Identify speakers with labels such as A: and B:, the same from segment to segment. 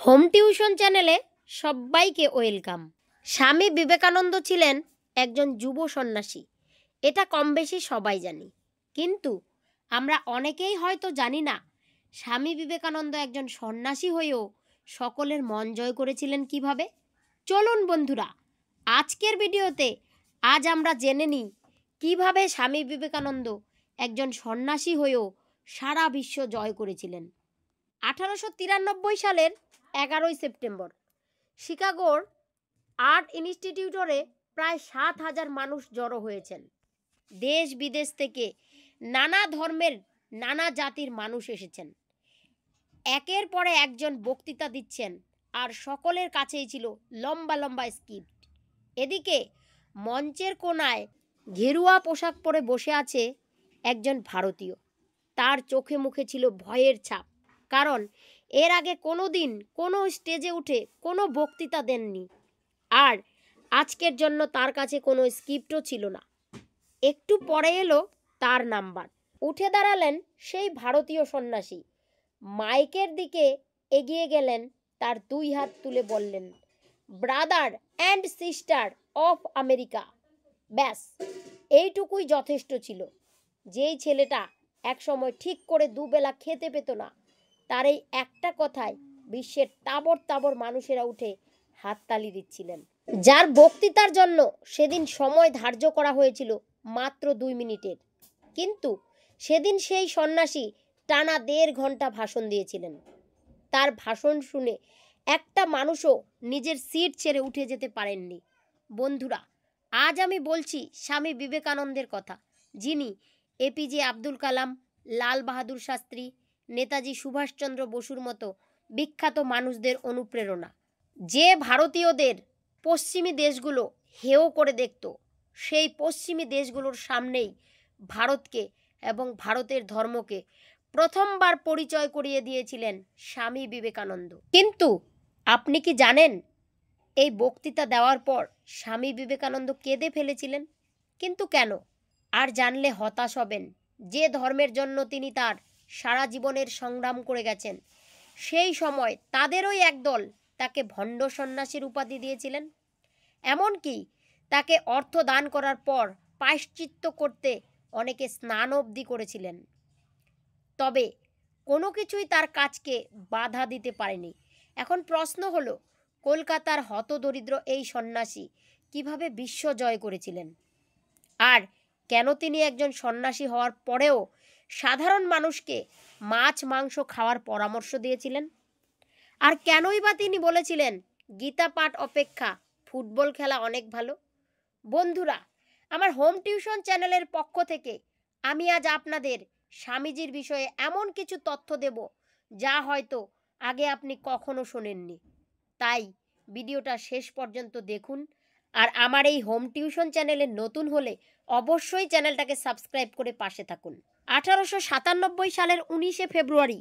A: Home tuition চ্যানেলে সবাইকে welcome. Swami Vivekananda ছিলেন একজন যুব সন্ন্যাসী, এটা কম বেশি সবাই জানি, কিন্তু আমরা অনেকেই হয়তো জানি না স্বামী বিবেকানন্দ একজন সন্ন্যাসী হয়েও সকলের মন জয় করেছিলেন কিভাবে। চলুন বন্ধুরা, আজকের ভিডিওতে আজ আমরা জেনে নিই কিভাবে স্বামী বিবেকানন্দ একজন সন্ন্যাসী হয়েও সারা বিশ্ব জয় করেছিলেন। 1893 সালের 11 সেপ্টেম্বর শিকাগোর আর্ট ইনস্টিটিউটরে প্রায় 7,000 মানুষ জড়ো হয়েছেন। দেশ বিদেশ থেকে নানা ধর্মের নানা জাতির মানুষ এসেছেন। একের পরে একজন বক্তৃতা দিচ্ছেন, আর সকলের কাছেই ছিল লম্বা লম্বা স্ক্রিপ্ট। এদিকে মঞ্চের কোনায় ঘেরুয়া পোশাক পরে বসে আছে একজন ভারতীয়। তার চোখে মুখে ছিল ভয়ের ছাপ, কারণ এর আগে কোনো দিন কোনো স্টেজে উঠে কোনো বক্তৃতা দেননি, আর আজকের জন্য তার কাছে কোনো স্ক্রিপ্টও ছিল না। একটু পরে এলো তার নাম্বার। উঠে দাঁড়ালেন সেই ভারতীয় সন্ন্যাসী, মাইকের দিকে এগিয়ে গেলেন, তার দুই হাত তুলে বললেন, brother and sister of America. ব্যাস, এইটুকুই যথেষ্ট ছিল। যেই ছেলেটা একসময় ঠিক করে দুবেলা খেতে পেত না, তার এই একটা কথায় বিশ্বের তাবর তাবর মানুষেরা উঠে হাততালি দিচ্ছিলেন। যার বক্তৃতার জন্য সেদিন সময় ধার্য করা হয়েছিল মাত্র 2 মিনিটের, কিন্তু সেদিন সেই সন্ন্যাসী টানা 1.5 ঘন্টা ভাষণ দিয়েছিলেন। তার ভাষণ শুনে একটা মানুষও নিজের সিট ছেড়ে উঠে যেতে পারেননি। বন্ধুরা, আজ আমি বলছি স্বামী বিবেকানন্দের কথা, যিনি এপিজে আব্দুল কালাম, লাল বাহাদুর শাস্ত্রী, নেতাজি সুভাষচন্দ্র বসুর মতো বিখ্যাত মানুষদের অনুপ্রেরণা। যে ভারতীয়দের পশ্চিমী দেশগুলো হেয় করে দেখত, সেই পশ্চিমী দেশগুলোর সামনেই ভারতকে এবং ভারতের ধর্মকে প্রথমবার পরিচয় করিয়ে দিয়েছিলেন স্বামী বিবেকানন্দ। কিন্তু আপনি কি জানেন, এই বক্তৃতা দেওয়ার পর স্বামী বিবেকানন্দ কেঁদে ফেলেছিলেন? কিন্তু কেন? আর জানলে হতাশ হবেন। যে ধর্মের জন্য তিনি তার সারা জীবনের সংগ্রাম করে গেছেন, সেই সময় তাদেরই একদল তাকে ভণ্ড সন্ন্যাসীর উপাধি দিয়েছিলেন। এমনকি তাকে অর্থ দান করার পর প্রায়শ্চিত্ত করতে অনেকে স্নান অবধি করেছিলেন। তবে কোনো কিছুই তার কাজকে বাধা দিতে পারেনি। এখন প্রশ্ন হলো, কলকাতার হতদরিদ্র এই সন্ন্যাসী কিভাবে বিশ্ব জয় করেছিলেন? আর কেন তিনি একজন সন্ন্যাসী হওয়ার পরেও সাধারণ মানুষকে মাছ মাংস খাওয়ার পরামর্শ দিয়েছিলেন? আর কেনই বা তিনি বলেছিলেন, গীতা পাঠ অপেক্ষা ফুটবল খেলা অনেক ভালো? বন্ধুরা, আমার হোম টিউশন চ্যানেলের পক্ষ থেকে আমি আজ আপনাদের স্বামীজির বিষয়ে এমন কিছু তথ্য দেব, যা হয়তো আগে আপনি কখনো শোনেননি। তাই ভিডিওটা শেষ পর্যন্ত দেখুন। আর আমার এই হোম টিউশন চ্যানেলে নতুন হলে অবশ্যই চ্যানেলটাকে সাবস্ক্রাইব করে পাশে থাকুন। 1897 সালের 19 ফেব্রুয়ারি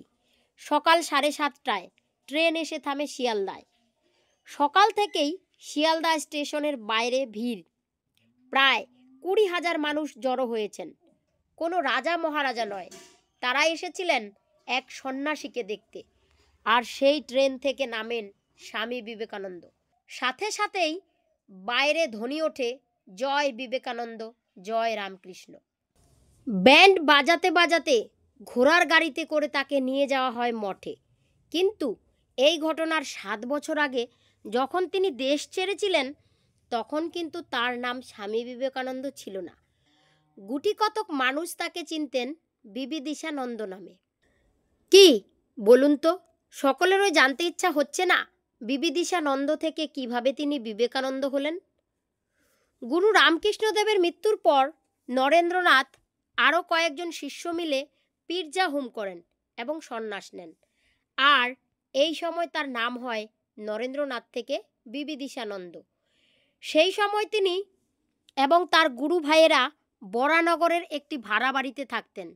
A: সকাল 7:30টায় ট্রেন এসে থামে শিয়ালদায়। সকাল থেকেই শিয়ালদা স্টেশনের বাইরে ভিড়। প্রায় 20,000 মানুষ জড়ো হয়েছেন। কোনো রাজা মহারাজা নয়, তারা এসেছিলেন এক সন্ন্যাসীকে দেখতে। আর সেই ট্রেন থেকে নামেন স্বামী বিবেকানন্দ। সাথে সাথেই বাইরে ধ্বনি ওঠে, জয় বিবেকানন্দ, জয় রামকৃষ্ণ। ব্যান্ড বাজাতে বাজাতে ঘোড়ার গাড়িতে করে তাকে নিয়ে যাওয়া হয় মঠে। কিন্তু এই ঘটনার 7 বছর আগে যখন তিনি দেশ ছেড়েছিলেন, তখন কিন্তু তার নাম স্বামী বিবেকানন্দ ছিল না। গুটি কতক মানুষ তাকে চিনতেন বিবিদিশানন্দ নামে। কি বলুন তো, সকলেরই জানতে ইচ্ছা হচ্ছে না বিবিদিশানন্দ থেকে কিভাবে তিনি বিবেকানন্দ হলেন? গুরু রামকৃষ্ণদেবের মৃত্যুর পর নরেন্দ্রনাথ আরও কয়েকজন শিষ্য মিলে পীরজা হোম করেন এবং সন্ন্যাস নেন। আর এই সময় তার নাম হয় নরেন্দ্রনাথ থেকে বিবিদিশানন্দ। সেই সময় তিনি এবং তার গুরু ভাইয়েরা বরানগরের একটি ভাড়া বাড়িতে থাকতেন।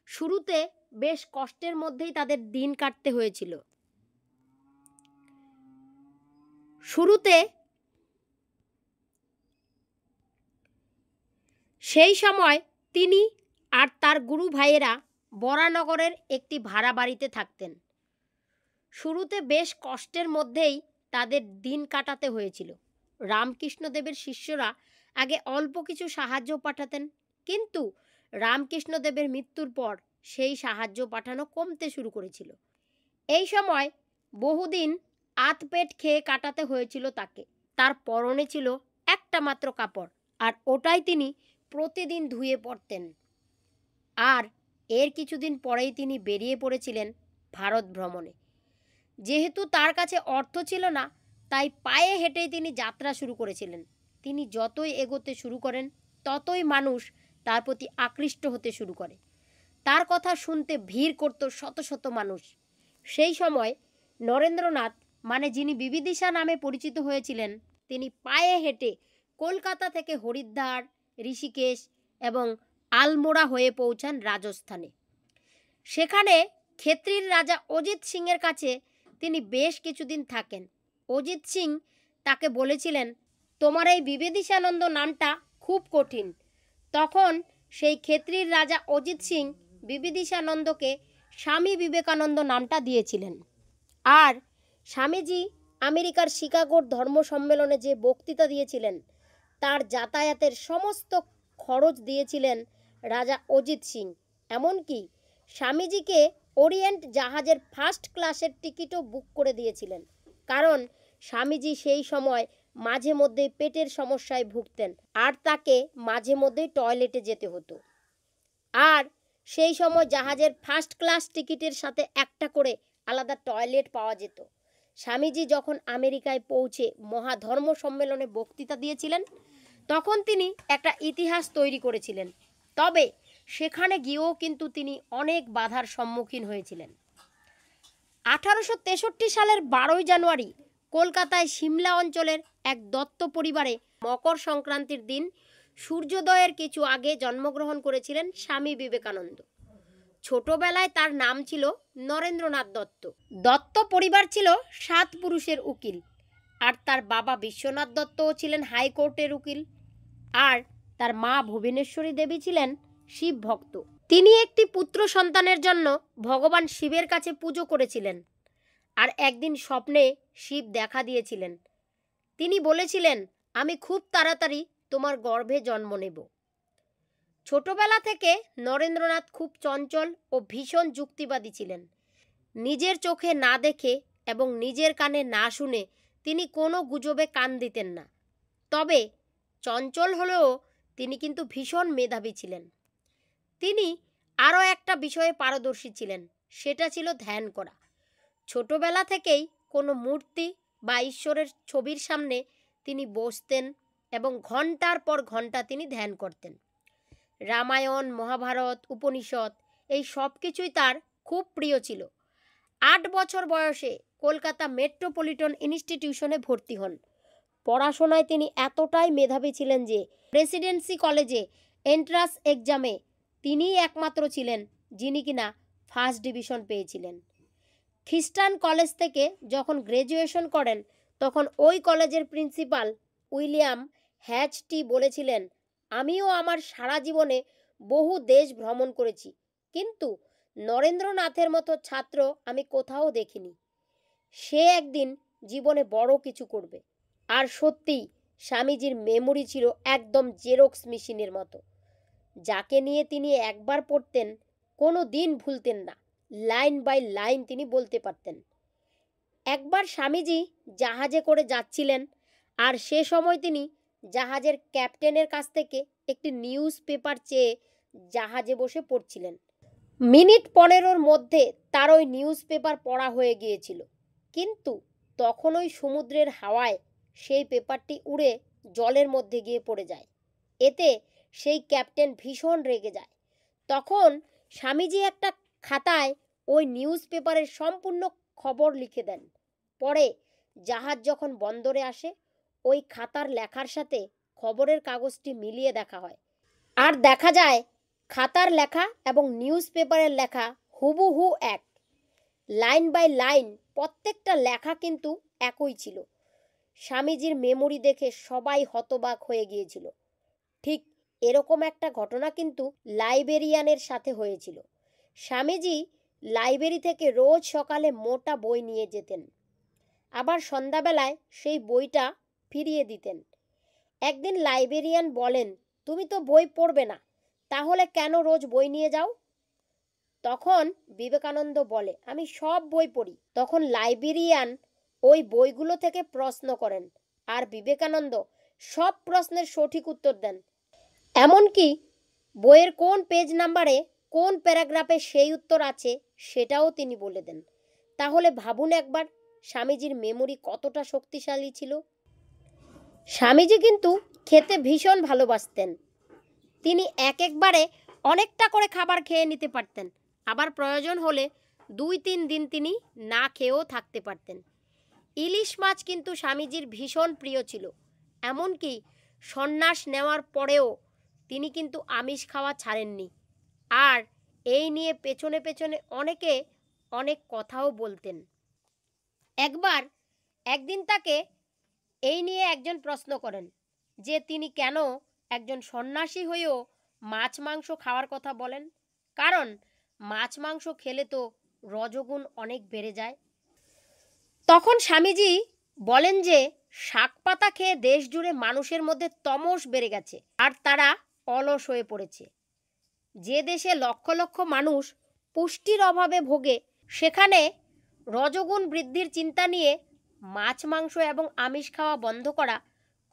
A: শুরুতে বেশ কষ্টের মধ্যেই তাদের দিন কাটতে হয়েছিল। সেই সময় তিনি আর তার গুরু ভাইয়েরা বরানগরের একটি ভাড়া বাড়িতে থাকতেন। শুরুতে বেশ কষ্টের মধ্যেই তাদের দিন কাটাতে হয়েছিল। রামকৃষ্ণদেবের শিষ্যরা আগে অল্প কিছু সাহায্য পাঠাতেন, কিন্তু রামকৃষ্ণদেবের মৃত্যুর পর সেই সাহায্য পাঠানো কমতে শুরু করেছিল। এই সময় বহুদিন আধপেট খেয়ে কাটাতে হয়েছিল তাকে। তার পরনে ছিল একটা মাত্র কাপড়, আর ওটাই তিনি প্রতিদিন ধুয়ে পরতেন। আর এর কিছুদিন পরেই তিনি বেরিয়ে পড়েছিলেন ভারত ভ্রমণে। যেহেতু তার কাছে অর্থ ছিল না, তাই পায়ে হেঁটেই তিনি যাত্রা শুরু করেছিলেন। তিনি যতই এগোতে শুরু করেন, ততই মানুষ তার প্রতি আকৃষ্ট হতে শুরু করে। তার কথা শুনতে ভিড় করত শত শত মানুষ। সেই সময় নরেন্দ্রনাথ, মানে যিনি বিবিদিশা নামে পরিচিত হয়েছিলেন, তিনি পায়ে হেঁটে কলকাতা থেকে হরিদ্বার, ঋষিকেশ এবং আলমোড়া হয়ে পৌঁছান রাজস্থানে। সেখানে খেত্রির রাজা অজিত সিংয়ের কাছে তিনি বেশ কিছুদিন থাকেন। অজিত সিং তাকে বলেছিলেন, তোমার এই বিবিদিশানন্দ নামটা খুব কঠিন। তখন সেই খেত্রির রাজা অজিত সিং বিবিদিশানন্দকে স্বামী বিবেকানন্দ নামটা দিয়েছিলেন। আর স্বামীজি আমেরিকার শিকাগোর ধর্ম সম্মেলনে যে বক্তৃতা দিয়েছিলেন, তার যাতায়াতের সমস্ত খরচ দিয়েছিলেন রাজা অজিত সিং। এমনকি স্বামীজিকে ওরিয়েন্ট জাহাজের ফার্স্ট ক্লাসের টিকিটও বুক করে দিয়েছিলেন, কারণ স্বামীজি সেই সময় মাঝে মধ্যেই পেটের সমস্যায় ভুগতেন, আর তাকে মাঝে মধ্যেই টয়লেটে যেতে হতো। আর সেই সময় জাহাজের ফার্স্ট ক্লাস টিকিটের সাথে একটা করে আলাদা টয়লেট পাওয়া যেত। স্বামীজি যখন আমেরিকায় পৌঁছে মহাধর্ম সম্মেলনে বক্তৃতা দিয়েছিলেন, তখন তিনি একটা ইতিহাস তৈরি করেছিলেন। তবে সেখানে গিয়েও কিন্তু তিনি অনেক বাধার সম্মুখীন হয়েছিলেন। 1863 সালের 12 জানুয়ারি কলকাতায় সিমলা অঞ্চলের এক দত্ত পরিবারে মকর সংক্রান্তির দিন সূর্যোদয়ের কিছু আগে জন্মগ্রহণ করেছিলেন স্বামী বিবেকানন্দ। ছোটবেলায় তার নাম ছিল নরেন্দ্রনাথ দত্ত। দত্ত পরিবার ছিল 7 পুরুষের উকিল, আর তার বাবা বিশ্বনাথ দত্তও ছিলেন হাইকোর্টের উকিল, আর তার মা ভুবনেশ্বরী দেবী ছিলেন শিব ভক্ত। তিনি একটি পুত্র সন্তানের জন্য ভগবান শিবের কাছে পুজো করেছিলেন। আর একদিন স্বপ্নে শিব দেখা দিয়েছিলেন। তিনি বলেছিলেন, আমি খুব তাড়াতাড়ি তোমার গর্ভে জন্ম নেব। ছোটবেলা থেকে নরেন্দ্রনাথ খুব চঞ্চল ও ভীষণ যুক্তিবাদী ছিলেন। নিজের চোখে না দেখে এবং নিজের কানে না শুনে তিনি কোনো গুজবে কান দিতেন না। তবে চঞ্চল হলেও তিনি কিন্তু ভীষণ মেধাবী ছিলেন। তিনি আরও একটা বিষয়ে পারদর্শী ছিলেন, সেটা ছিল ধ্যান করা। ছোটবেলা থেকেই কোনো মূর্তি বা ঈশ্বরের ছবির সামনে তিনি বসতেন এবং ঘন্টার পর ঘন্টা তিনি ধ্যান করতেন। রামায়ণ, মহাভারত, উপনিষদ এই সব কিছুই তার খুব প্রিয় ছিল। 8 বছর বয়সে কলকাতা মেট্রোপলিটন ইনস্টিটিউশনে ভর্তি হন। পড়াশোনায় তিনি এতটাই মেধাবী ছিলেন যে প্রেসিডেন্সি কলেজে এন্ট্রান্স এক্সামে তিনিই একমাত্র ছিলেন যিনি কিনা ফার্স্ট ডিভিশন পেয়েছিলেন। খ্রিস্টান কলেজ থেকে যখন গ্র্যাজুয়েশন করেন, তখন ওই কলেজের প্রিন্সিপাল উইলিয়াম হ্যাচটি বলেছিলেন, আমিও আমার সারা জীবনে বহু দেশ ভ্রমণ করেছি, কিন্তু নরেন্দ্রনাথের মতো ছাত্র আমি কোথাও দেখিনি। সে একদিন জীবনে বড় কিছু করবে। আর সত্যিই স্বামীজির মেমোরি ছিল একদম জেরক্স মেশিনের মতো। যাকে নিয়ে তিনি একবার পড়তেন, কোনো দিন ভুলতেন না। লাইন বাই লাইন তিনি বলতে পারতেন। একবার স্বামীজি জাহাজে করে যাচ্ছিলেন, আর সে সময় তিনি জাহাজের ক্যাপ্টেনের কাছ থেকে একটি নিউজ পেপার চেয়ে জাহাজে বসে পড়ছিলেন। মিনিট 15-র মধ্যে তার ওই নিউজ পেপার পড়া হয়ে গিয়েছিল, কিন্তু তখন ওই সমুদ্রের হাওয়ায় সেই পেপারটি উড়ে জলের মধ্যে গিয়ে পড়ে যায়। এতে সেই ক্যাপ্টেন ভীষণ রেগে যায়। তখন স্বামীজি একটা খাতায় ওই নিউজ পেপারের সম্পূর্ণ খবর লিখে দেন। পরে জাহাজ যখন বন্দরে আসে, ওই খাতার লেখার সাথে খবরের কাগজটি মিলিয়ে দেখা হয়, আর দেখা যায় খাতার লেখা এবং নিউজ পেপারের লেখা হুবহু এক। লাইন বাই লাইন প্রত্যেকটা লেখা কিন্তু একই ছিল। স্বামীজির মেমোরি দেখে সবাই হতবাক হয়ে গিয়েছিল। ঠিক এরকম একটা ঘটনা কিন্তু লাইবেরিয়ানের সাথে হয়েছিল। স্বামীজি লাইব্রেরি থেকে রোজ সকালে মোটা বই নিয়ে যেতেন, আবার সন্ধ্যাবেলায় সেই বইটা ফিরিয়ে দিতেন। একদিন লাইব্রেরিয়ান বলেন, তুমি তো বই পড়বে না, তাহলে কেন রোজ বই নিয়ে যাও? তখন বিবেকানন্দ বলে, আমি সব বই পড়ি। তখন লাইব্রেরিয়ান ওই বইগুলো থেকে প্রশ্ন করেন, আর বিবেকানন্দ সব প্রশ্নের সঠিক উত্তর দেন। এমনকি বইয়ের কোন পেজ নাম্বারে কোন প্যারাগ্রাফে সেই উত্তর আছে সেটাও তিনি বলে দেন। তাহলে ভাবুন একবার, স্বামীজির মেমোরি কতটা শক্তিশালী ছিল। স্বামীজি কিন্তু খেতে ভীষণ ভালোবাসতেন। তিনি একবারে অনেকটা করে খাবার খেয়ে নিতে পারতেন, আবার প্রয়োজন হলে 2-3 দিন তিনি না খেয়েও থাকতে পারতেন। ইলিশ মাছ কিন্তু স্বামীজির ভীষণ প্রিয় ছিল। এমনকি সন্ন্যাস নেওয়ার পরেও তিনি কিন্তু আমিষ খাওয়া ছাড়েননি। আর এই নিয়ে পেছনে পেছনে অনেকে অনেক কথাও বলতেন। একদিন তাকে এই নিয়ে একজন প্রশ্ন করেন যে তিনি কেন একজন সন্ন্যাসী হয়েও মাছ মাংস খাওয়ার কথা বলেন, কারণ মাছ মাংস খেলে তো রজোগুণ অনেক বেড়ে যায়। তখন স্বামীজি বলেন যে শাক পাতা খেয়ে দেশ জুড়ে মানুষের মধ্যে তমস বেড়ে গেছে আর তারা অলস হয়ে পড়েছে। যে দেশে লক্ষ লক্ষ মানুষ পুষ্টির অভাবে ভোগে, সেখানে রজোগুণ বৃদ্ধির চিন্তা নিয়ে মাছ মাংস এবং আমিষ খাওয়া বন্ধ করা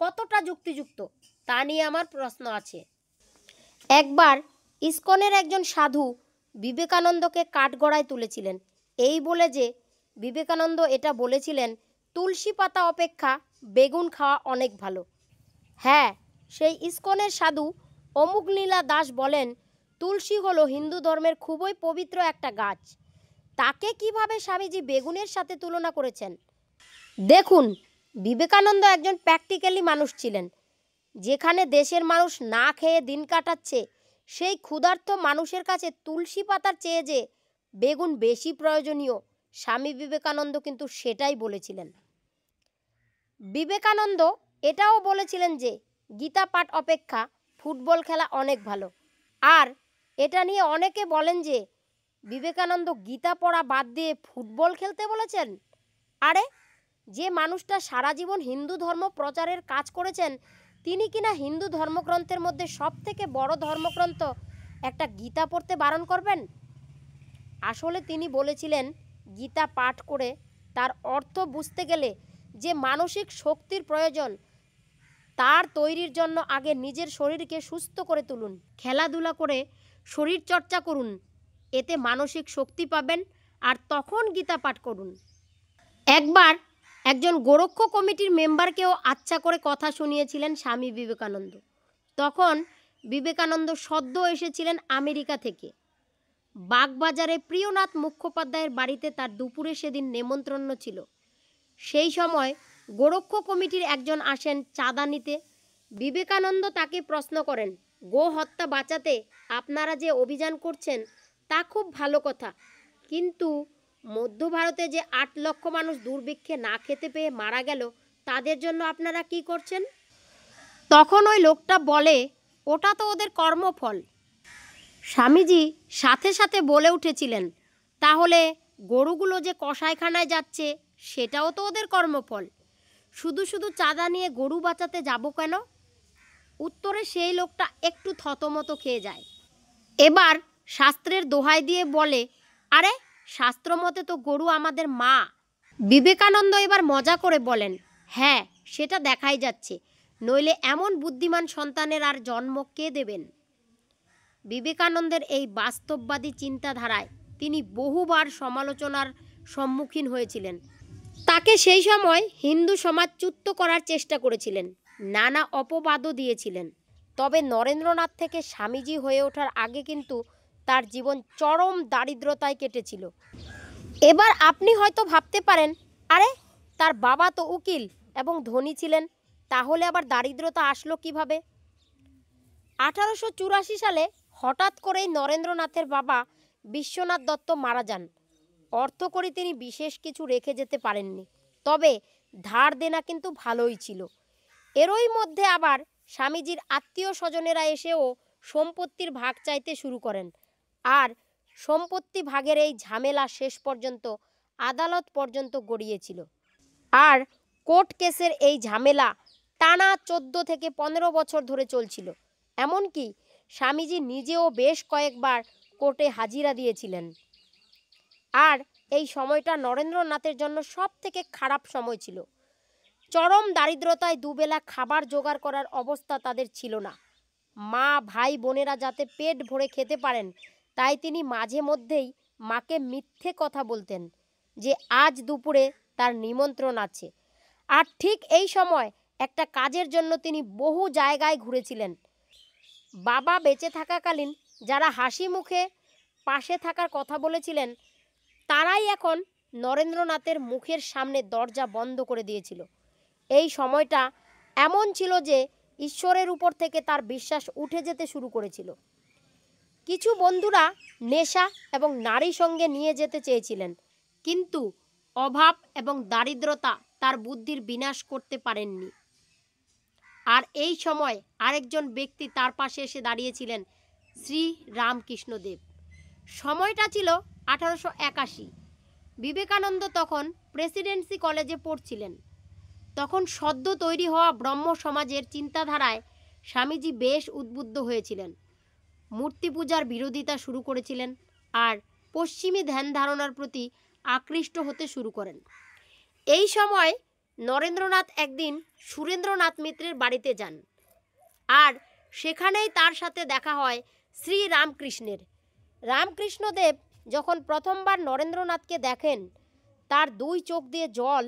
A: কতটা যুক্তিযুক্ত তা নিয়ে আমার প্রশ্ন আছে। একবার ইসকনের একজন সাধু বিবেকানন্দকে কাঠগড়ায় তুলেছিলেন, এই বলে যে বিবেকানন্দ এটা বলেছিলেন, তুলসী পাতা অপেক্ষা বেগুন খাওয়া অনেক ভালো। হ্যাঁ, সেই ইসকনের সাধু অমুকলীলা দাস বলেন, তুলসী হলো হিন্দু ধর্মের খুবই পবিত্র একটা গাছ। তাকে কিভাবে স্বামীজি বেগুনের সাথে তুলনা করেছেন? দেখুন, বিবেকানন্দ একজন প্র্যাকটিক্যালি মানুষ ছিলেন। যেখানে দেশের মানুষ না খেয়ে দিন কাটাচ্ছে, সেই ক্ষুধার্ত মানুষের কাছে তুলসী পাতার চেয়ে যে বেগুন বেশি প্রয়োজনীয়, স্বামী বিবেকানন্দ কিন্তু সেটাই বলেছিলেন। বিবেকানন্দ এটাও বলেছিলেন যে গীতা পাঠ অপেক্ষা ফুটবল খেলা অনেক ভালো। আর এটা নিয়ে অনেকে বলেন যে বিবেকানন্দ গীতা পড়া বাদ দিয়ে ফুটবল খেলতে বলেছেন। আরে, যে মানুষটা সারা জীবন হিন্দু ধর্ম প্রচারের কাজ করেছেন, তিনি কিনা হিন্দু ধর্মগ্রন্থের মধ্যে সবথেকে বড় ধর্মগ্রন্থ একটা গীতা পড়তে বারণ করবেন? আসলে তিনি বলেছিলেন, গীতা পাঠ করে তার অর্থ বুঝতে গেলে যে মানসিক শক্তির প্রয়োজন, তার তৈরির জন্য আগে নিজের শরীরকে সুস্থ করে তুলুন, খেলাধুলা করে শরীর চর্চা করুন, এতে মানসিক শক্তি পাবেন, আর তখন গীতা পাঠ করুন। একবার একজন গোরক্ষ কমিটির মেম্বারকেও আচ্ছা করে কথা শুনিয়েছিলেন স্বামী বিবেকানন্দ। তখন বিবেকানন্দ সদ্য এসেছিলেন আমেরিকা থেকে। বাগবাজারে প্রিয়নাথ মুখোপাধ্যায়ের বাড়িতে তার দুপুরে সেদিন নেমন্ত্রণ ছিল। সেই সময় গোরক্ষ কমিটির একজন আসেন চাঁদা নিতে। বিবেকানন্দ তাকে প্রশ্ন করেন, গো হত্যা বাঁচাতে আপনারা যে অভিযান করছেন তা খুব ভালো কথা, কিন্তু মধ্য ভারতে যে 8 লক্ষ মানুষ দুর্ভিক্ষে না খেতে পেয়ে মারা গেল, তাদের জন্য আপনারা কি করছেন? তখন ওই লোকটা বলে, ওটা তো ওদের কর্মফল। স্বামীজি সাথে সাথে বলে উঠেছিলেন, তাহলে গরুগুলো যে কসাইখানায় যাচ্ছে সেটাও তো ওদের কর্মফল। শুধু শুধু চাঁদা নিয়ে গরু বাঁচাতে যাব কেন? উত্তরে সেই লোকটা একটু থতমত খেয়ে যায়। এবার শাস্ত্রের দোহাই দিয়ে বলে, আরে শাস্ত্র মতে তো গরু আমাদের মা। বিবেকানন্দ এবার মজা করে বলেন, হ্যাঁ সেটা দেখাই যাচ্ছে, নইলে এমন বুদ্ধিমান সন্তানের আর জন্ম কে দেবেন? বিবেকানন্দের এই বাস্তববাদী চিন্তাধারায় তিনি বহুবার সমালোচনার সম্মুখীন হয়েছিলেন। তাকে সেই সময় হিন্দু সমাজ চ্যুত করার চেষ্টা করেছিলেন, নানা অপবাদও দিয়েছিলেন। তবে নরেন্দ্রনাথ থেকে স্বামীজি হয়ে ওঠার আগে কিন্তু তার জীবন চরম দারিদ্রতায় কেটেছিল। এবার আপনি হয়তো ভাবতে পারেন, আরে তার বাবা তো উকিল এবং ধনী ছিলেন, তাহলে আবার দারিদ্রতা আসলো কিভাবে? 1884 সালে হঠাৎ করেই নরেন্দ্রনাথের বাবা বিশ্বনাথ দত্ত মারা যান। অর্থকড়ি তিনি বিশেষ কিছু রেখে যেতে পারেননি, তবে ধার দেনা কিন্তু ভালোই ছিল। এরই মধ্যে আবার স্বামীজির আত্মীয় স্বজনেরা এসেও সম্পত্তির ভাগ চাইতে শুরু করেন, আর সম্পত্তি ভাগের এই ঝামেলা শেষ পর্যন্ত আদালত পর্যন্ত গড়িয়েছিল। আর কোর্ট কেসের এই ঝামেলা টানা 14 থেকে 15 বছর ধরে চলছিল। এমনকি স্বামীজি নিজেও বেশ কয়েকবার কোর্টে হাজিরা দিয়েছিলেন। আর এই সময়টা নরেন্দ্রনাথের জন্য সব থেকে খারাপ সময় ছিল। চরম দারিদ্রতায় দুবেলা খাবার জোগাড় করার অবস্থা তাদের ছিল না। মা ভাই বোনেরা যাতে পেট ভরে খেতে পারেন তাই তিনি মাঝে মধ্যেই মাকে মিথ্যে কথা বলতেন যে আজ দুপুরে তার নিমন্ত্রণ আছে। আর ঠিক এই সময় একটা কাজের জন্য তিনি বহু জায়গায় ঘুরেছিলেন। বাবা বেঁচে থাকাকালীন যারা হাসি মুখে পাশে থাকার কথা বলেছিলেন তারাই এখন নরেন্দ্রনাথের মুখের সামনে দরজা বন্ধ করে দিয়েছিল। এই সময়টা এমন ছিল যে ঈশ্বরের উপর থেকে তার বিশ্বাস উঠে যেতে শুরু করেছিল। কিছু বন্ধুরা নেশা এবং নারী সঙ্গে নিয়ে যেতে চেয়েছিলেন, কিন্তু অভাব এবং দারিদ্রতা তার বুদ্ধির বিনাশ করতে পারেননি। আর এই সময় আরেকজন ব্যক্তি তার পাশে এসে দাঁড়িয়েছিলেন, শ্রী রামকৃষ্ণদেব। সময়টা ছিল 1881। বিবেকানন্দ তখন প্রেসিডেন্সি কলেজে পড়ছিলেন। তখন সদ্য তৈরি হওয়া ব্রহ্ম সমাজের চিন্তাধারায় স্বামীজি বেশ উদ্বুদ্ধ হয়েছিলেন। মূর্তি পূজার বিরোধিতা শুরু করেছিলেন আর পশ্চিমী ধ্যান ধারণার প্রতি আকৃষ্ট হতে শুরু করেন। এই সময় নরেন্দ্রনাথ একদিন সুরেন্দ্রনাথ মিত্রের বাড়িতে যান আর সেখানেই তার সাথে দেখা হয় শ্রী রামকৃষ্ণের। রামকৃষ্ণদেব যখন প্রথমবার নরেন্দ্রনাথকে দেখেন তার দুই চোখ দিয়ে জল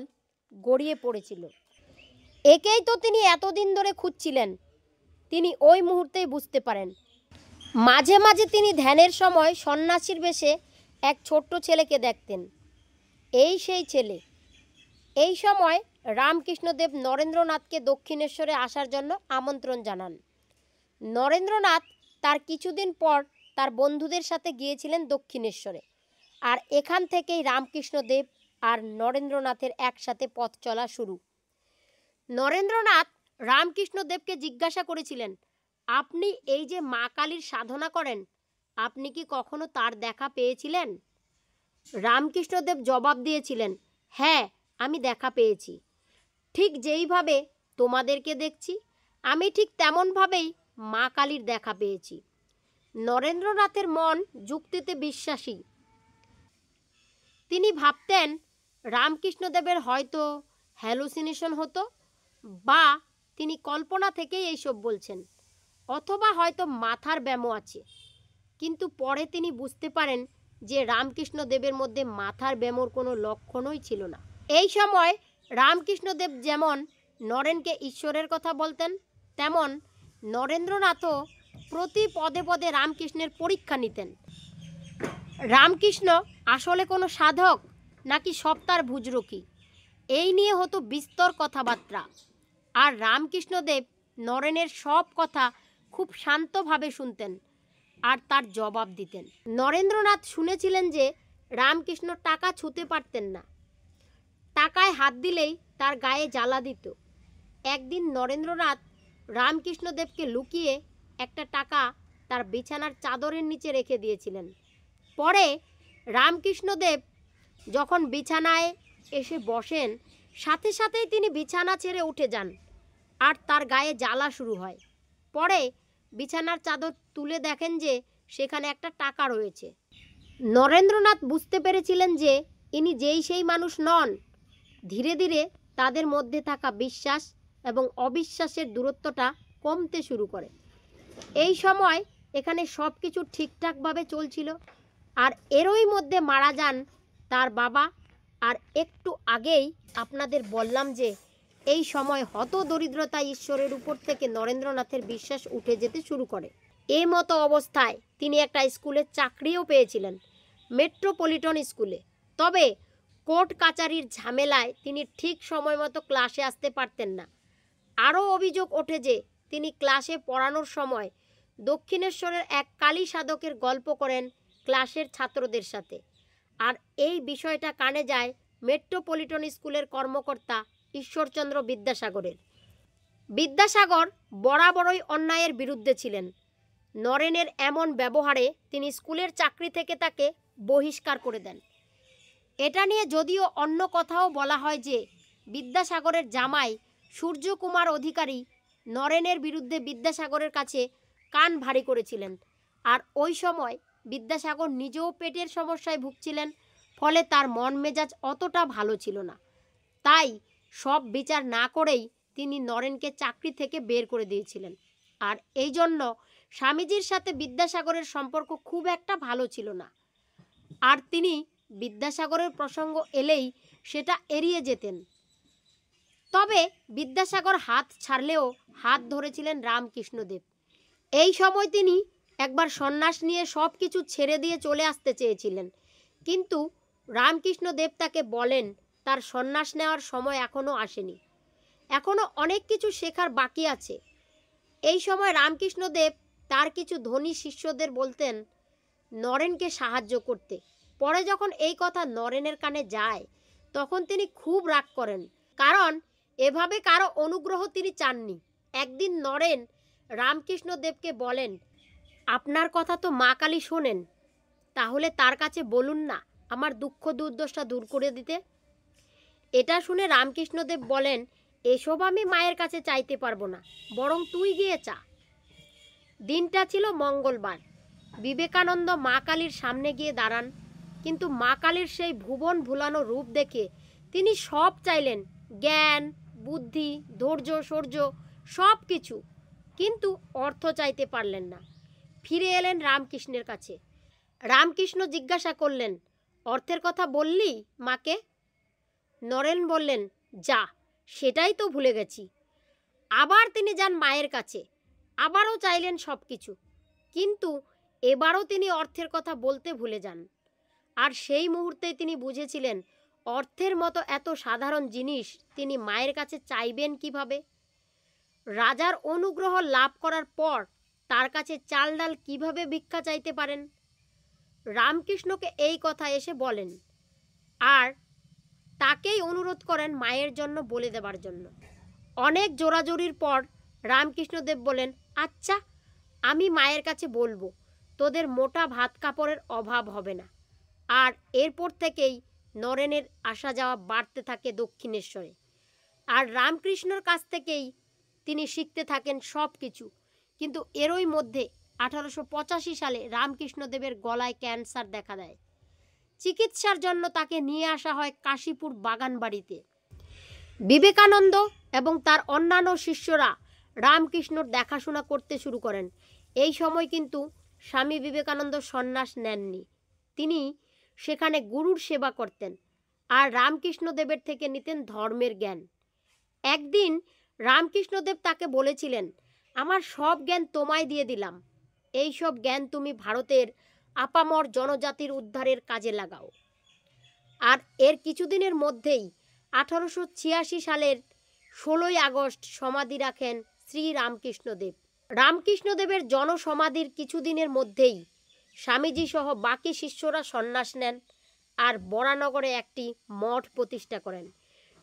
A: গড়িয়ে পড়েছিল। একেই তো তিনি এতদিন ধরে খুঁজছিলেন। তিনি ওই মুহূর্তেই বুঝতে পারেন। মাঝে মাঝে তিনি ধ্যানের সময় সন্ন্যাসীর বেশে এক ছোট্ট ছেলেকে দেখতেন। এই সেই ছেলে। এই সময় রামকৃষ্ণদেব নরেন্দ্রনাথকে দক্ষিণেশ্বরে আসার জন্য আমন্ত্রণ জানান। নরেন্দ্রনাথ তার কিছুদিন পর তার বন্ধুদের সাথে গিয়েছিলেন দক্ষিণেশ্বরে। আর এখান থেকেই রামকৃষ্ণদেব আর নরেন্দ্রনাথের একসাথে পথ চলা শুরু। নরেন্দ্রনাথ রামকৃষ্ণদেবকে জিজ্ঞাসা করেছিলেন, আপনি এই যে মা কালীর সাধনা করেন, আপনি কি কখনো তার দেখা পেয়েছিলেন? রামকৃষ্ণদেব জবাব দিয়েছিলেন, হ্যাঁ, আমি দেখা পেয়েছি। ঠিক যেইভাবে তোমাদেরকে দেখছি আমি ঠিক তেমনভাবেই মা কালীর দেখা পেয়েছি। নরেন্দ্রনাথের মন যুক্তিতে বিশ্বাসী। তিনি ভাবতেন রামকৃষ্ণদেবের হয়তো হ্যালুসিনেশন হতো, বা তিনি কল্পনা থেকেই এইসব বলছেন, অথবা হয়তো মাথার ব্যামো আছে। কিন্তু পরে তিনি বুঝতে পারেন যে রামকৃষ্ণদেবের মধ্যে মাথার ব্যামোর কোনো লক্ষণই ছিল না। এই সময় রামকৃষ্ণদেব যেমন নরেনকে ঈশ্বরের কথা বলতেন, তেমন নরেন্দ্রনাথও প্রতি পদে পদে রামকৃষ্ণের পরীক্ষা নিতেন। রামকৃষ্ণ আসলে কোনো সাধক নাকি সপ্তার ভুজরকি, এই নিয়ে হতো বিস্তর কথাবার্তা। আর রামকৃষ্ণদেব নরেনের সব কথা খুব শান্তভাবে শুনতেন আর তার জবাব দিতেন। নরেন্দ্রনাথ শুনেছিলেন যে রামকৃষ্ণ টাকা ছুঁতে পারতেন না, টাকায় হাত দিলেই তার গায়ে জ্বালা দিত। একদিন নরেন্দ্রনাথ রামকৃষ্ণদেবকে লুকিয়ে একটা টাকা তার বিছানার চাদরের নিচে রেখে দিয়েছিলেন। পরে রামকৃষ্ণদেব যখন বিছানায় এসে বসেন, সাথে সাথেই তিনি বিছানা ছেড়ে উঠে যান আর তার গায়ে জ্বালা শুরু হয়। পরে বিছানার চাদর তুলে দেখেন যে সেখানে একটা টাকা রয়েছে। নরেন্দ্রনাথ বুঝতে পেরেছিলেন যে ইনি যেই সেই মানুষ নন। ধীরে ধীরে তাদের মধ্যে থাকা বিশ্বাস এবং অবিশ্বাসের দূরত্বটা কমতে শুরু করে। এই সময় এখানে সব কিছু ঠিকঠাকভাবে চলছিল, আর এরই মধ্যে মারা যান তার বাবা। আর একটু আগেই আপনাদের বললাম যে এই সময় হতদরিদ্রতা ঈশ্বরের উপর থেকে নরেন্দ্রনাথের বিশ্বাস উঠে যেতে শুরু করে। এই মতো অবস্থায় তিনি একটা স্কুলে চাকরিও পেয়েছিলেন, মেট্রোপলিটন স্কুলে। তবে কোর্ট কাচারির ঝামেলায় তিনি ঠিক সময় মতো ক্লাসে আসতে পারতেন না। আরও অভিযোগ ওঠে যে তিনি ক্লাসে পড়ানোর সময় দক্ষিণেশ্বরের এক কালী সাধকের গল্প করেন ক্লাসের ছাত্রদের সাথে। আর এই বিষয়টা কানে যায় মেট্রোপলিটন স্কুলের কর্মকর্তা ঈশ্বরচন্দ্র বিদ্যাসাগরের। বিদ্যাসাগর বরাবরই অন্যায়ের বিরুদ্ধে ছিলেন। নরেনের এমন ব্যবহারে তিনি স্কুলের চাকরি থেকে তাকে বহিষ্কার করে দেন। এটা নিয়ে যদিও অন্য কথাও বলা হয় যে বিদ্যাসাগরের জামাই সূর্যকুমার অধিকারী নরেনের বিরুদ্ধে বিদ্যাসাগরের কাছে কান ভারী করেছিলেন, আর ওই সময় বিদ্যাসাগর নিজেও পেটের সমস্যায় ভুগছিলেন, ফলে তার মন মেজাজ অতটা ভালো ছিল না। তাই সব বিচার না করেই তিনি নরেনকে চাকরি থেকে বের করে দিয়েছিলেন। আর এই জন্য স্বামীজির সাথে বিদ্যাসাগরের সম্পর্ক খুব একটা ভালো ছিল না, আর তিনি বিদ্যাসাগরের প্রসঙ্গ এলেই সেটা এড়িয়ে যেতেন। তবে বিদ্যাসাগর হাত ছাড়লেও হাত ধরেছিলেন রামকৃষ্ণদেব। এই সময় তিনি একবার সন্ন্যাস নিয়ে সব কিছু ছেড়ে দিয়ে চলে আসতে চেয়েছিলেন, কিন্তু রামকৃষ্ণদেব তাকে বলেন তার সন্ন্যাস নেওয়ার সময় এখনও আসেনি, এখনও অনেক কিছু শেখার বাকি আছে। এই সময় রামকৃষ্ণদেব তার কিছু ধনী শিষ্যদের বলতেন নরেনকে সাহায্য করতে। পরে যখন এই কথা নরেনের কানে যায় তখন তিনি খুব রাগ করেন, কারণ এভাবে কারো অনুগ্রহ তিনি চাননি। একদিন নরেন রামকৃষ্ণদেবকে বলেন, আপনার কথা তো মা কালী শোনেন, তাহলে তার কাছে বলুন না আমার দুঃখ দুর্দশা দূর করে দিতে। এটা শুনে রামকৃষ্ণদেব বলেন, এসব আমি মায়ের কাছে চাইতে পারবো না, বরং তুই গিয়ে চা। দিনটা ছিল মঙ্গলবার। বিবেকানন্দ মা কালীর সামনে গিয়ে দাঁড়ান, কিন্তু মা কালীর সেই ভুবন ভুলানো রূপ দেখে তিনি সব চাইলেন, জ্ঞান, বুদ্ধি, ধৈর্য, শৌর্য, সব কিছু, কিন্তু অর্থ চাইতে পারলেন না। ফিরে এলেন রামকৃষ্ণের কাছে। রামকৃষ্ণ জিজ্ঞাসা করলেন, অর্থের কথা বললি মাকে? নরেন বললেন, যা, সেটাই তো ভুলে গেছি। আবার তিনি যান মায়ের কাছে, আবারও চাইলেন সব কিছু, কিন্তু এবারও তিনি অর্থের কথা বলতে ভুলে যান। আর সেই মুহূর্তেই তিনি বুঝেছিলেন অর্থের মতো এত সাধারণ জিনিস তিনি মায়ের কাছে চাইবেন কিভাবে। রাজার অনুগ্রহ লাভ করার পর তার কাছে চাল ডাল কিভাবে ভিক্ষা চাইতে পারেন? রামকৃষ্ণকে এই কথা এসে বলেন, আর তাকেই অনুরোধ করেন মায়ের জন্য বলে দেবার জন্য। অনেক জোরাজোরির পর রামকৃষ্ণদেব বলেন, আচ্ছা, আমি মায়ের কাছে বলবো, তোদের মোটা ভাত কাপড়ের অভাব হবে না। আর এরপর থেকেই নরেনের আসা যাওয়া বাড়তে থাকে দক্ষিণেশ্বরে, আর রামকৃষ্ণর কাছ থেকেই তিনি শিখতে থাকেন সব কিছু। কিন্তু এরই মধ্যে 1885 সালে রামকৃষ্ণদেবের গলায় ক্যান্সার দেখা দেয়। চিকিৎসার জন্য তাকে নিয়ে আসা হয় কাশীপুর বাগানবাড়িতে। বিবেকানন্দ এবং তার অন্যান্য শিষ্যরা রামকৃষ্ণর দেখাশোনা করতে শুরু করেন। এই সময় কিন্তু স্বামী বিবেকানন্দ সন্ন্যাস নেননি, তিনি সেখানে গুরুর সেবা করতেন আর রামকৃষ্ণদেবের থেকে নিতেন ধর্মের জ্ঞান। একদিন রামকৃষ্ণদেব তাকে বলেছিলেন, আমার সব জ্ঞান তোমায় দিয়ে দিলাম, এই সব জ্ঞান তুমি ভারতের আপামর জনজাতির উদ্ধারের কাজে লাগাও। আর এর কিছুদিনের মধ্যেই 1886 সালের 16ই আগস্ট সমাধি রাখেন শ্রী রামকৃষ্ণদেব। রামকৃষ্ণদেবের জনসমাধির কিছুদিনের মধ্যেই স্বামীজি সহ বাকি শিষ্যরা সন্ন্যাস নেন আর বরানগরে একটি মঠ প্রতিষ্ঠা করেন।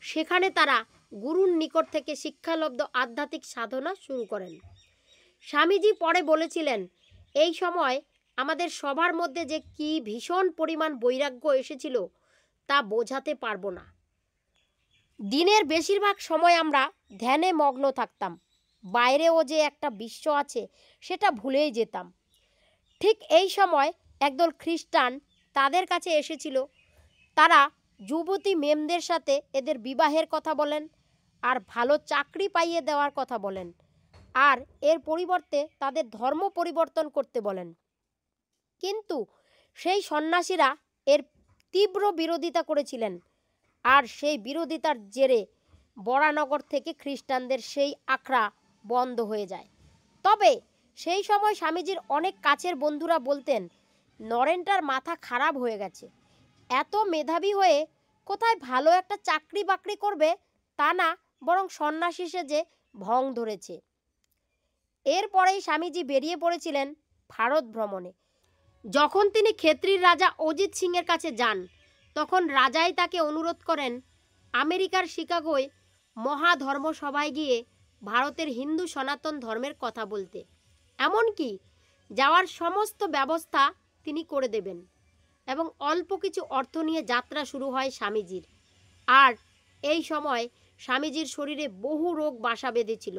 A: সেখানে তারা গুরুর নিকট থেকে শিক্ষালব্ধ আধ্যাত্মিক সাধনা শুরু করেন। স্বামীজি পরে বলেছিলেন, এই সময় আমাদের সবার মধ্যে যে কি ভীষণ পরিমাণ বৈরাগ্য এসেছিল তা বোঝাতে পারবো না। দিনের বেশিরভাগ সময় আমরা ধ্যানে মগ্ন থাকতাম, বাইরেও যে একটা বিশ্ব আছে সেটা ভুলেই যেতাম। ঠিক এই সময় একদল খ্রিস্টান তাদের কাছে এসেছিল। তারা যুবতী মেমদের সাথে এদের বিবাহের কথা বলেন আর ভালো চাকরি পাইয়ে দেওয়ার কথা বলেন, আর এর পরিবর্তে তাদের ধর্ম পরিবর্তন করতে বলেন। কিন্তু সেই সন্ন্যাসীরা এর তীব্র বিরোধিতা করেছিলেন, আর সেই বিরোধিতার জেরে বরানগর থেকে খ্রিস্টানদের সেই আখড়া বন্ধ হয়ে যায়। তবে সেই সময় স্বামীজির অনেক কাছের বন্ধুরা বলতেন, নরেনটার মাথা খারাপ হয়ে গেছে, এত মেধাবী হয়ে কোথায় ভালো একটা চাকরি বাকরি করবে তা না, বরং সন্ন্যাসী সেজে ভং ধরেছে। এরপরেই স্বামীজি বেরিয়ে পড়েছিলেন ভারত ভ্রমণে। যখন তিনি খেত্রির রাজা অজিত সিংয়ের কাছে যান তখন রাজাই তাকে অনুরোধ করেন আমেরিকার শিকাগোয় মহাধর্মসভায় গিয়ে ভারতের হিন্দু সনাতন ধর্মের কথা বলতে, এমনকি যাওয়ার সমস্ত ব্যবস্থা তিনি করে দেবেন এবং অল্প কিছু অর্থ নিয়ে যাত্রা শুরু হয় স্বামীজির। আর এই সময় স্বামীজির শরীরে বহু রোগ বাসা বেঁধেছিল।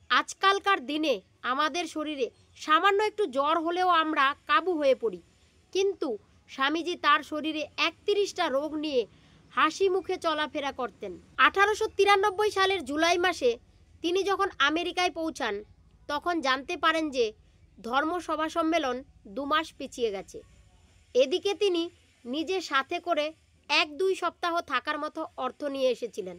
A: আজকালকার দিনে আমাদের শরীরে সামান্য একটু জ্বর হলেও আমরা কাবু হয়ে পড়ি, কিন্তু স্বামীজি তার শরীরে 31টা রোগ নিয়ে হাসি মুখে চলাফেরা করতেন। 1893 সালের জুলাই মাসে তিনি যখন আমেরিকায় পৌঁছান তখন জানতে পারেন যে ধর্মসভা সম্মেলন 2 মাস পিছিয়ে গেছে। এদিকে তিনি নিজে সাথে করে 1-2 সপ্তাহ থাকার মতো অর্থ নিয়ে এসেছিলেন।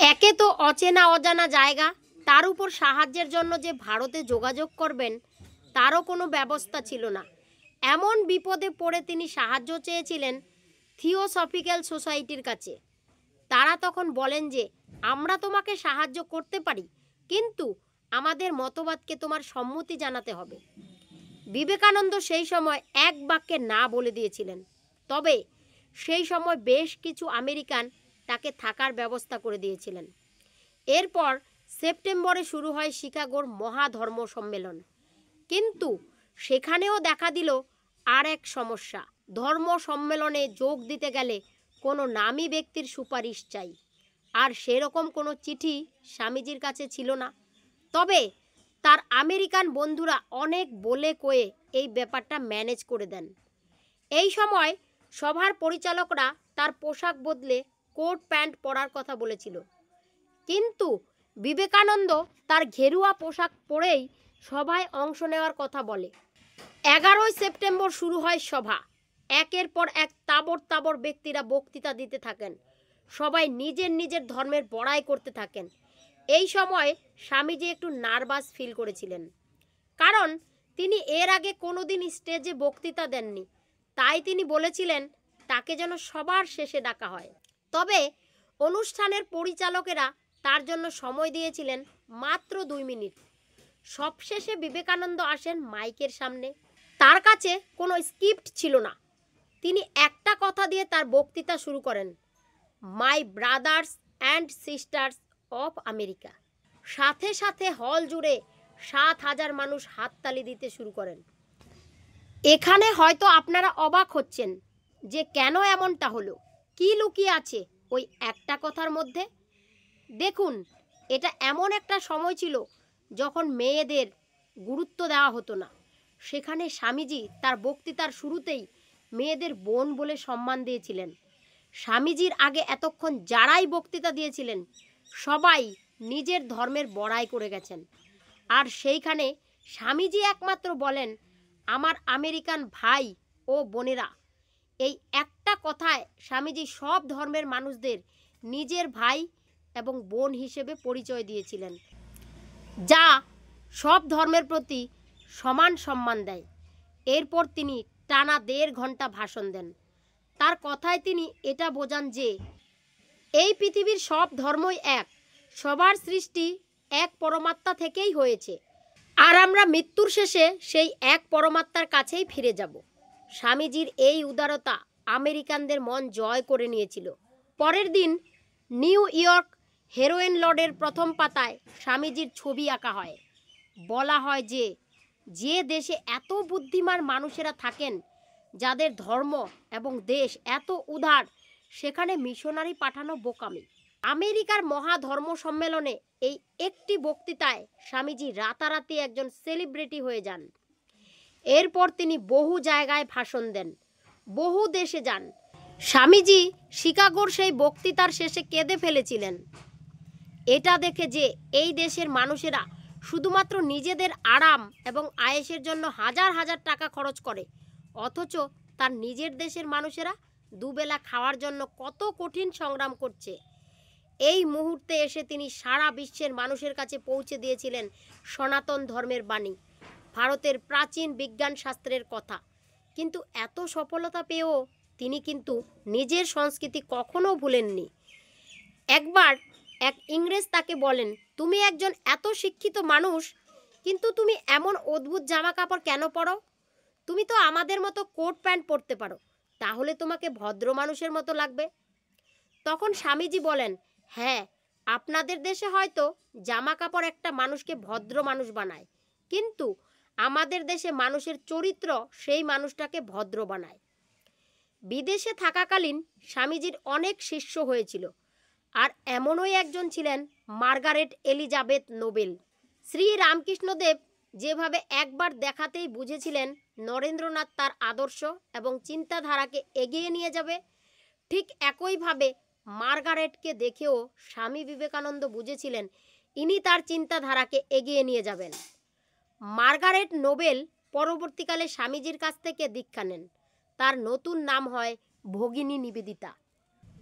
A: একে তো অচেনা অজানা জায়গা, তার উপর সাহায্যের জন্য যে ভারতে যোগাযোগ করবেন তারও কোনো ব্যবস্থা ছিল না। এমন বিপদে পড়ে তিনি সাহায্য চেয়েছিলেন থিওসফিক্যাল সোসাইটির কাছে। তারা তখন বলেন যে আমরা তোমাকে সাহায্য করতে পারি, কিন্তু আমাদের মতবাদকে তোমার সম্মতি জানাতে হবে। বিবেকানন্দ সেই সময় এক বাক্যে না বলে দিয়েছিলেন। তবে সেই সময় বেশ কিছু আমেরিকান তাকে থাকার ব্যবস্থা করে দিয়েছিলেন। এরপর সেপ্টেম্বরে শুরু হয় শিকাগোর মহাধর্ম সম্মেলন। কিন্তু সেখানেও দেখা দিল আর এক সমস্যা। ধর্ম সম্মেলনে যোগ দিতে গেলে কোনো নামী ব্যক্তির সুপারিশ চাই, আর সেরকম কোনো চিঠি স্বামীজির কাছে ছিল না। তবে তার আমেরিকান বন্ধুরা অনেক বলে কয়ে এই ব্যাপারটা ম্যানেজ করে দেন। এই সময় সভার পরিচালকরা তার পোশাক বদলে কোট প্যান্ট পরার কথা বলেছিল, কিন্তু বিবেকানন্দ তার ঘেরুয়া পোশাক পরেই সভায় অংশ নেওয়ার কথা বলে। 11ই সেপ্টেম্বর শুরু হয় সভা। একের পর এক তাবড় তাবড় ব্যক্তিরা বক্তৃতা দিতে থাকেন। সবাই নিজের নিজের ধর্মের বড়াই করতে থাকেন। এই সময় স্বামীজি একটু নার্ভাস ফিল করেছিলেন, কারণ তিনি এর আগে কোনোদিন স্টেজে বক্তৃতা দেননি। তাই তিনি বলেছিলেন তাকে যেন সবার শেষে ডাকা হয়। তবে অনুষ্ঠানের পরিচালকেরা তার জন্য সময় দিয়েছিলেন মাত্র 2 মিনিট। সবশেষে বিবেকানন্দ আসেন মাইকের সামনে। তার কাছে কোনো স্ক্রিপ্ট ছিল না। তিনি একটা কথা দিয়ে তার বক্তৃতা শুরু করেন, my brothers and sisters of America. সাথে সাথে হল জুড়ে 7,000 মানুষ হাততালি দিতে শুরু করেন। এখানে হয়তো আপনারা অবাক হচ্ছেন যে কেন এমনটা হলো, কি লুকিয়ে আছে ওই একটা কথার মধ্যে। দেখুন, এটা এমন একটা সময় ছিল যখন মেয়েদের গুরুত্ব দেওয়া হতো না। সেখানে স্বামীজি তার বক্তৃতার শুরুতেই মেয়েদের বোন বলে সম্মান দিয়েছিলেন। স্বামীজির আগে এতক্ষণ যারাই বক্তৃতা দিয়েছিলেন সবাই নিজের ধর্মের বড়াই করে গেছেন, আর সেইখানে স্বামীজি একমাত্র বলেন, আমার আমেরিকান ভাই ও বোনেরা। এই একটা কথায় স্বামীজি সব ধর্মের মানুষদের নিজের ভাই এবং বোন হিসেবে পরিচয় দিয়েছিলেন, যা সব ধর্মের প্রতি সমান সম্মান দেয়। এরপর তিনি টানা 1.5 ঘন্টা ভাষণ দেন। তার কথায় তিনি এটা বোঝান যে এই পৃথিবীর সব ধর্মই এক, সবার সৃষ্টি এক পরমাত্মা থেকেই হয়েছে, আর আমরা মৃত্যুর শেষে সেই এক পরমাত্মার কাছেই ফিরে যাব। স্বামীজির এই উদারতা আমেরিকানদের মন জয় করে নিয়েছিল। পরের দিন নিউ ইয়র্ক হেরোইন লর্ডের প্রথম পাতায় স্বামীজির ছবি আঁকা হয়। বলা হয় যে যে দেশে এত বুদ্ধিমান মানুষেরা থাকেন, যাদের ধর্ম এবং দেশ এত উদার, সেখানে মিশনারি পাঠানো বোকামি। আমেরিকার মহাধর্ম সম্মেলনে এই একটি বক্তৃতায় স্বামীজি রাতারাতি একজন সেলিব্রিটি হয়ে যান। এরপর তিনি বহু জায়গায় ভাষণ দেন, বহু দেশে যান। স্বামীজি শিকাগোর সেই বক্তৃতার শেষে কেঁদে ফেলেছিলেন। এটা দেখে যে এই দেশের মানুষেরা শুধুমাত্র নিজেদের আরাম এবং আয়েশের জন্য হাজার হাজার টাকা খরচ করে, অথচ তার নিজের দেশের মানুষেরা দুবেলা খাওয়ার জন্য কত কঠিন সংগ্রাম করছে। এই মুহূর্তে এসে তিনি সারা বিশ্বের মানুষের কাছে পৌঁছে দিয়েছিলেন সনাতন ধর্মের বাণী, ভারতের প্রাচীন বিজ্ঞান শাস্ত্রের কথা। কিন্তু এত সফলতা পেয়েও তিনি কিন্তু নিজের সংস্কৃতি কখনো ভুলেননি। একবার এক ইংরেজ তাকে বলেন, তুমি একজন এত শিক্ষিত মানুষ, কিন্তু তুমি এমন অদ্ভুত জামা কাপড় কেন পরো? তুমি তো আমাদের মতো কোট প্যান্ট পরতে পারো, তাহলে তোমাকে ভদ্র মানুষের মতো লাগবে। তখন স্বামীজি বলেন, হ্যাঁ, আপনাদের দেশে হয়তো জামা কাপড় একটা মানুষকে ভদ্র মানুষ বানায়, কিন্তু আমাদের দেশে মানুষের চরিত্র সেই মানুষটাকে ভদ্র বানায়। বিদেশে থাকাকালীন স্বামীজির অনেক শিষ্য হয়েছিল, আর এমনই একজন ছিলেন Margaret Elizabeth Nobel. Shri Ramakrishnadev যেভাবে একবার দেখাতেই বুঝেছিলেন নরেন্দ্রনাথ তার আদর্শ এবং চিন্তাধারাকে এগিয়ে নিয়ে যাবে, ঠিক একইভাবে মার্গারেটকে দেখেও স্বামী বিবেকানন্দ বুঝেছিলেন ইনি তার চিন্তাধারাকে এগিয়ে নিয়ে যাবেন। মার্গারেট নোবেল পরবর্তীকালে স্বামীজির কাছ থেকে দীক্ষা নেন। তার নতুন নাম হয় ভগিনী নিবেদিতা।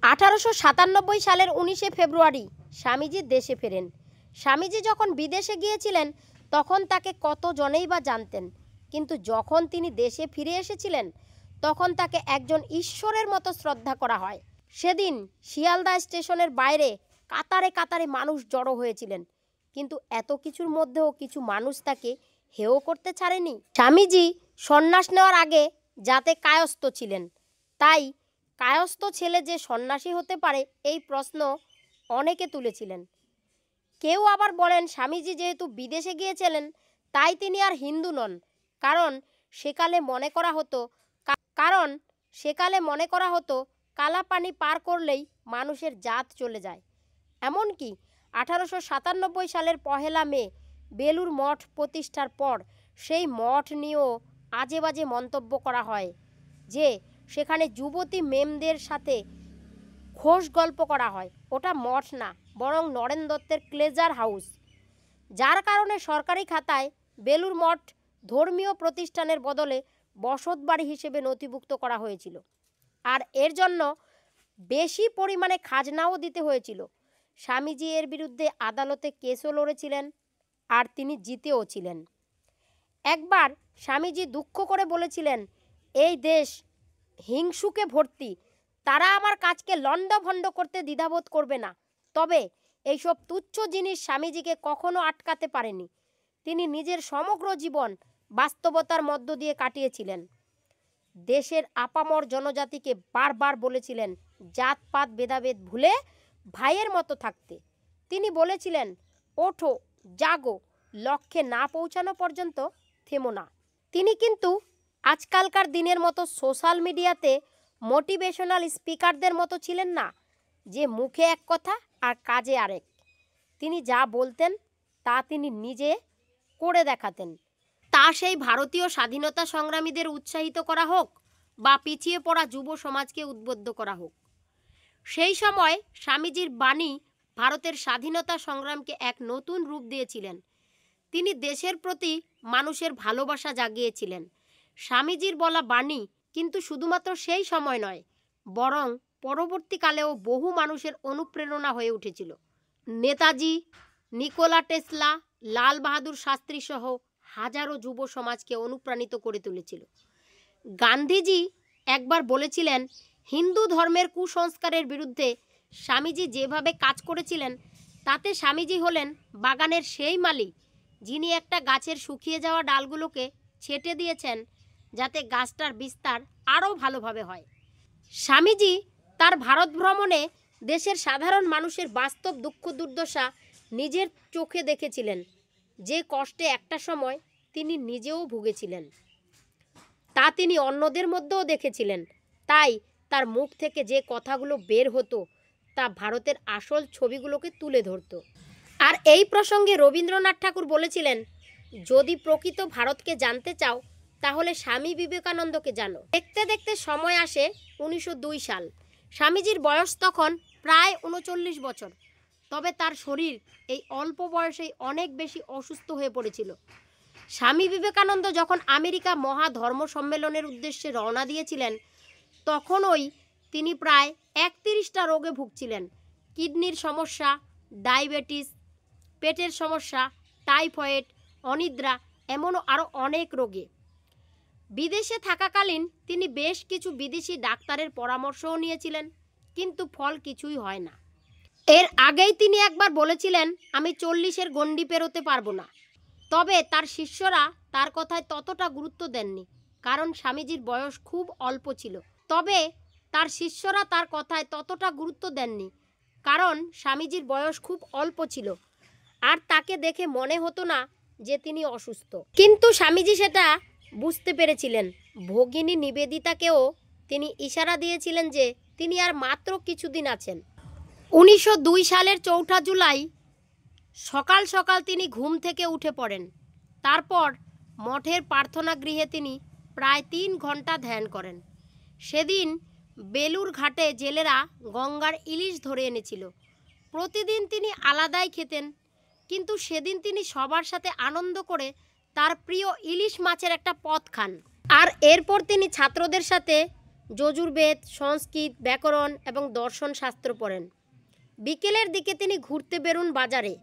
A: 1897 সালের 19 ফেব্রুয়ারি স্বামীজি দেশে ফেরেন। স্বামীজি যখন বিদেশে গিয়েছিলেন তখন তাকে কতজনেই বা জানতেন, কিন্তু যখন তিনি দেশে ফিরে এসেছিলেন তখন তাকে একজন ঈশ্বরের মতো শ্রদ্ধা করা হয়। সেদিন শিয়ালদা স্টেশনের বাইরে কাতারে কাতারে মানুষ জড়ো হয়েছিলেন, কিন্তু এত কিছুর মধ্যেও কিছু মানুষ তাকে হেয় করতে ছাড়েনি। স্বামীজি সন্ন্যাস নেওয়ার আগে যাতে কায়স্থ ছিলেন, তাই কায়স্থ ছেলে যে সন্ন্যাসী হতে পারে এই প্রশ্ন অনেকে তুলেছিলেন। কেউ আবার বলেন স্বামীজি যেহেতু বিদেশে গিয়েছিলেন তাই তিনি আর হিন্দু নন, কারণ সেকালে মনে করা হতো কালাপানি পার করলেই মানুষের জাত চলে যায়। এমনকি 1897 সালের 1 মে বেলুর মঠ প্রতিষ্ঠার পর সেই মঠ নিয়েও আজে বাজে মন্তব্য করা হয় যে সেখানে যুবতী মেমদের সাথে খোশ গল্প করা হয়। ওটা মঠ না, বরং নরেন দত্তের প্লেজার হাউস, যার কারণে সরকারি খাতায় বেলুর মঠ ধর্মীয় প্রতিষ্ঠানের বদলে বসত বাড়ি হিসেবে নথিভুক্ত করা হয়েছিল, আর এর জন্য বেশি পরিমাণে খাজনাও দিতে হয়েছিল। স্বামীজি এর বিরুদ্ধে আদালতে কেসও লড়েছিলেন, আর তিনি জিতেও ছিলেন। একবার স্বামীজি দুঃখ করে বলেছিলেন, এই দেশ হিংসুকে ভর্তি, তারা আমার কাজকে লণ্ডভণ্ড করতে দ্বিধাবোধ করবে না। তবে এইসব তুচ্ছ জিনিস স্বামীজিকে কখনো আটকাতে পারেনি। তিনি নিজের সমগ্র জীবন বাস্তবতার মধ্য দিয়ে কাটিয়েছিলেন। দেশের আপামর জনজাতিকে বারবার বলেছিলেন জাতপাত ভেদাভেদ ভুলে ভাইয়ের মতো থাকতে। তিনি বলেছিলেন, ওঠো, জাগো, লক্ষ্যে না পৌঁছানো পর্যন্ত থেমো না। তিনি কিন্তু আজকালকার দিনের মতো সোশ্যাল মিডিয়াতে মোটিভেশনাল স্পিকারদের মতো ছিলেন না, যে মুখে এক কথা আর কাজে আরেক। তিনি যা বলতেন তা তিনি নিজে করে দেখাতেন। তা সেই ভারতীয় স্বাধীনতা সংগ্রামীদের উৎসাহিত করা হোক বা পিছিয়ে পড়া যুব সমাজকে উদ্বুদ্ধ করা হোক। সেই সময় স্বামীজির বাণী ভারতের স্বাধীনতা সংগ্রামকে এক নতুন রূপ দিয়েছিলেন। তিনি দেশের প্রতি মানুষের ভালোবাসা জাগিয়েছিলেন। স্বামীজির বলা বাণী কিন্তু শুধুমাত্র সেই সময় নয়, বরং পরবর্তীকালেও বহু মানুষের অনুপ্রেরণা হয়ে উঠেছিল। নেতাজি, নিকোলা টেসলা, লাল বাহাদুর শাস্ত্রী সহ হাজারো যুব সমাজকে অনুপ্রাণিত করে তুলেছিল। গান্ধীজি একবার বলেছিলেন, হিন্দু ধর্মের কুসংস্কারের বিরুদ্ধে স্বামীজি যেভাবে কাজ করেছিলেন তাতে স্বামীজি হলেন বাগানের সেই মালি যিনি একটা গাছের শুকিয়ে যাওয়া ডালগুলোকে ছেটে দিয়েছেন যাতে গাছটার বিস্তার আরও ভালোভাবে হয়। স্বামীজি তার ভারত ভ্রমণে দেশের সাধারণ মানুষের বাস্তব দুঃখ দুর্দশা নিজের চোখে দেখেছিলেন, যে কষ্টে একটা সময় তিনি নিজেও ভুগেছিলেন। তা তিনি অন্যদের মধ্যেও দেখেছিলেন, তাই তার মুখ থেকে যে কথাগুলো বের হতো তা ভারতের আসল ছবিগুলোকে তুলে ধরত। আর এই প্রসঙ্গে রবীন্দ্রনাথ ঠাকুর বলেছিলেন, যদি প্রকৃত ভারতকে জানতে চাও তাহলে স্বামী বিবেকানন্দকে জানো। দেখতে দেখতে সময় আসে 1902 সাল। স্বামীজির বয়স তখন প্রায় 39 বছর, তবে তার শরীর এই অল্প বয়সেই অনেক বেশি অসুস্থ হয়ে পড়েছিল। স্বামী বিবেকানন্দ যখন আমেরিকা মহা ধর্ম সম্মেলনের উদ্দেশ্যে রওনা দিয়েছিলেন তখনই তিনি প্রায় 31টা রোগে ভুগছিলেন। কিডনির সমস্যা, ডায়াবেটিস, পেটের সমস্যা, টাইফয়েড, অনিদ্রা, এমনও আরও অনেক রোগে। বিদেশে থাকাকালীন তিনি বেশ কিছু বিদেশি ডাক্তারের পরামর্শও নিয়েছিলেন, কিন্তু ফল কিছুই হয় না। এর আগেই তিনি একবার বলেছিলেন, আমি 40-এর গণ্ডি পেরোতে পারবো না। তবে তার শিষ্যরা তার কথায় ততটা গুরুত্ব দেননি, কারণ স্বামীজির বয়স খুব অল্প ছিল। আর তাকে দেখে মনে হতো না যে তিনি অসুস্থ, কিন্তু স্বামীজি সেটা বুঝতে পেরেছিলেন। ভগিনী নিবেদিতাকেও তিনি ইশারা দিয়েছিলেন যে তিনি আর মাত্র কিছুদিন আছেন। 1902 সালের 4 জুলাই সকাল সকাল তিনি ঘুম থেকে উঠে পড়েন। তারপর মঠের প্রার্থনা গৃহে তিনি প্রায় 3 ঘন্টা ধ্যান করেন। সেদিন বেলুর ঘাটে জেলেরা গঙ্গার ইলিশ ধরে এনেছিল। প্রতিদিন তিনি আলাদাই খেতেন, কিন্তু সেদিন তিনি সবার সাথে আনন্দ করে তার প্রিয় ইলিশ মাছের একটা পদ খান। আর এরপর তিনি ছাত্রদের সাথে যজুর্বেদ, সংস্কৃত, ব্যাকরণ এবং দর্শন শাস্ত্র পড়েন। বিকেলের দিকে তিনি ঘুরতে বেরোন বাজারে।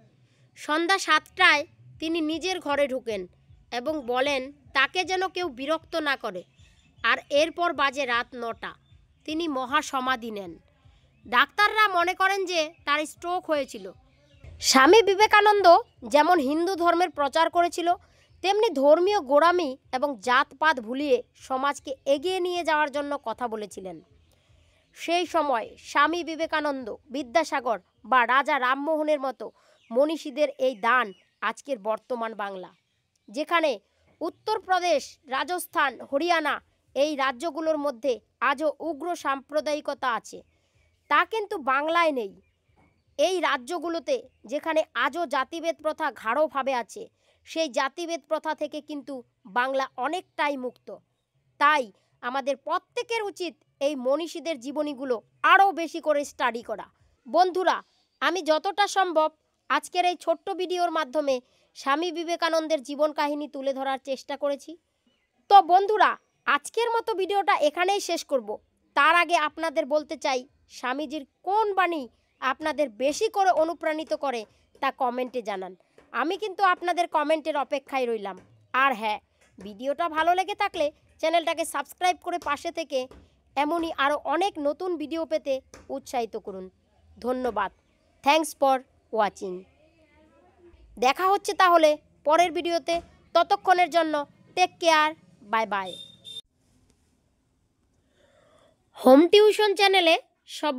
A: সন্ধ্যা 7টায় তিনি নিজের ঘরে ঢুকেন এবং বলেন তাকে যেন কেউ বিরক্ত না করে। আর এরপর বাজে রাত 9টা, তিনি মহাসমাধি নেন। ডাক্তাররা মনে করেন যে তার স্ট্রোক হয়েছিল। স্বামী বিবেকানন্দ যেমন হিন্দু ধর্মের প্রচার করেছিল, তেমনি ধর্মীয় গোঁড়ামি এবং জাতপাত ভুলিয়ে সমাজকে এগিয়ে নিয়ে যাওয়ার জন্য কথা বলেছিলেন। সেই সময় স্বামী বিবেকানন্দ, বিদ্যাসাগর বা রাজা রামমোহনের মতো মনীষীদের এই দান আজকের বর্তমান বাংলা, যেখানে উত্তরপ্রদেশ, রাজস্থান, হরিয়ানা এই রাজ্যগুলোর মধ্যে আজও উগ্র সাম্প্রদায়িকতা আছে, তা কিন্তু বাংলায় নেই। এই রাজ্যগুলোতে যেখানে আজও জাতিভেদ প্রথা গাঢ়ভাবে আছে, সেই জাতিভেদ প্রথা থেকে কিন্তু বাংলা অনেকটাই মুক্ত। তাই আমাদের প্রত্যেকের উচিত এই মনীষীদের জীবনীগুলো আরও বেশি করে স্টাডি করা। বন্ধুরা, আমি যতটা সম্ভব আজকের এই ছোট্ট ভিডিওর মাধ্যমে স্বামী বিবেকানন্দের জীবন কাহিনী তুলে ধরার চেষ্টা করেছি। তো বন্ধুরা, আজকের মতো ভিডিওটা এখানেই শেষ করব। তার আগে আপনাদের বলতে চাই, স্বামীজির কোন বাণী আপনাদের বেশি করে অনুপ্রাণিত করে তা কমেন্টে জানান। আমি কিন্তু আপনাদের কমেন্টের অপেক্ষায় রইলাম। আর হ্যাঁ, ভিডিওটা ভালো লেগে থাকলে চ্যানেলটাকে সাবস্ক্রাইব করে পাশে থেকে এমনই আরও অনেক নতুন ভিডিও পেতে উৎসাহিত করুন। ধন্যবাদ। Thanks for watching. দেখা হচ্ছে তাহলে পরের ভিডিওতে। ততক্ষণের জন্য take care, bye bye. Home tuition চ্যানেলে সব